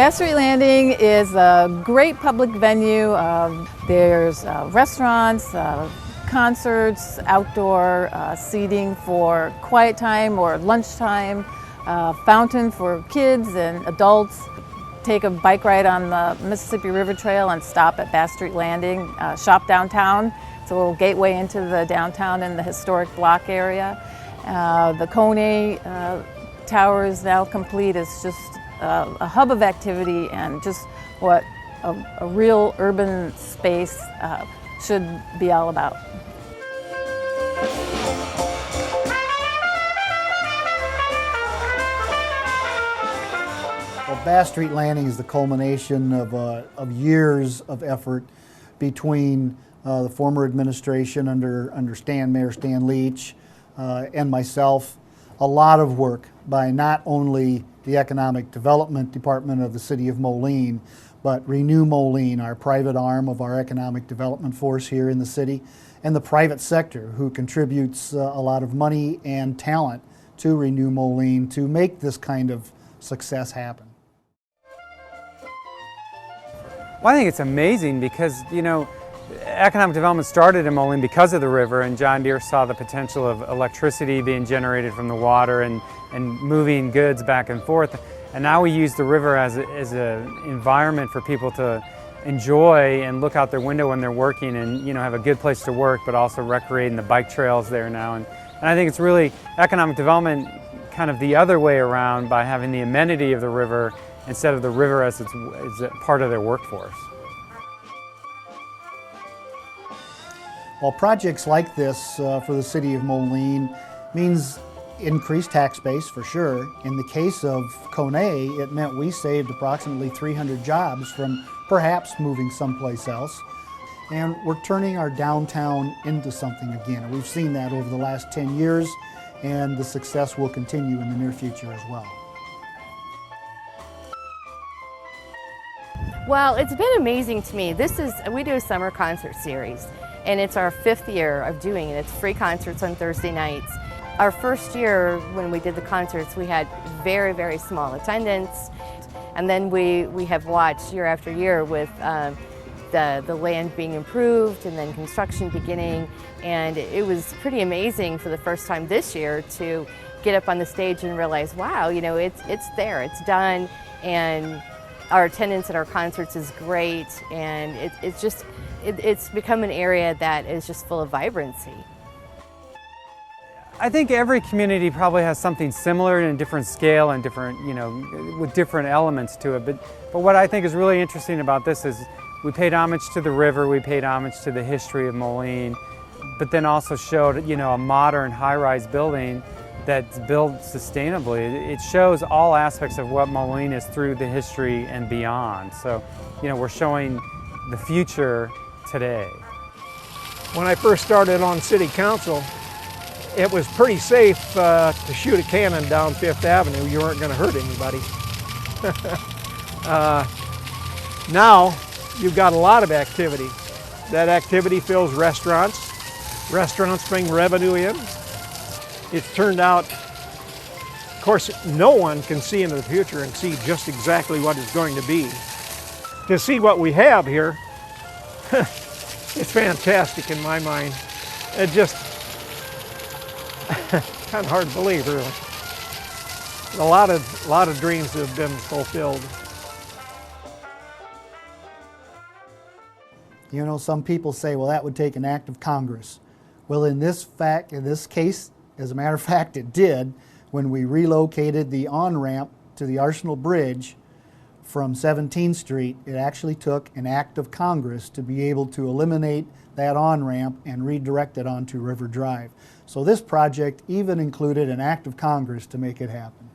Bass Street Landing is a great public venue. There's restaurants, concerts, outdoor seating for quiet time or lunchtime, fountain for kids and adults. Take a bike ride on the Mississippi River Trail and stop at Bass Street Landing. Shop downtown. It's a little gateway into the downtown and the historic block area. The Coney Tower is now complete. It's just a hub of activity and just what a real urban space should be all about. Well, Bass Street Landing is the culmination of years of effort between the former administration under Mayor Stan Leach and myself. A lot of work by not only the Economic Development Department of the City of Moline, but Renew Moline, our private arm of our economic development force here in the city, and the private sector who contributes a lot of money and talent to Renew Moline to make this kind of success happen. Well, I think it's amazing because, economic development started in Moline because of the river, and John Deere saw the potential of electricity being generated from the water and moving goods back and forth. And now we use the river as an environment for people to enjoy and look out their window when they're working and have a good place to work, but also recreating the bike trails there now. And I think it's really economic development kind of the other way around by having the amenity of the river instead of the river as a part of their workforce. Well, projects like this for the city of Moline means increased tax base for sure. In the case of Coney, it meant we saved approximately 300 jobs from perhaps moving someplace else. And we're turning our downtown into something again. We've seen that over the last 10 years, and the success will continue in the near future as well. Well, it's been amazing to me. We do a summer concert series, and it's our 5th year of doing it. It's free concerts on Thursday nights. Our first year when we did the concerts, we had very, very small attendance. And then we have watched year after year with the land being improved and then construction beginning. And it was pretty amazing for the first time this year to get up on the stage and realize, wow, it's there, it's done. And our attendance at our concerts is great. And it's become an area that is just full of vibrancy. I think every community probably has something similar in a different scale and different, with different elements to it. But what I think is really interesting about this is we paid homage to the river, we paid homage to the history of Moline, but then also showed, a modern high-rise building that's built sustainably. It shows all aspects of what Moline is through the history and beyond. So, we're showing the future today. When I first started on City Council, it was pretty safe to shoot a cannon down 5th Avenue. You weren't going to hurt anybody. Now, you've got a lot of activity. That activity fills restaurants. Restaurants bring revenue in. It's turned out, of course, no one can see into the future and see just exactly what it's going to be. To see what we have here, it's fantastic in my mind. It just, kind of hard to believe, really. A lot of dreams have been fulfilled. Some people say, well, that would take an act of Congress. Well, in this case, as a matter of fact, it did. When we relocated the on-ramp to the Arsenal Bridge from 17th Street, it actually took an act of Congress to be able to eliminate that on-ramp and redirect it onto River Drive. So this project even included an act of Congress to make it happen.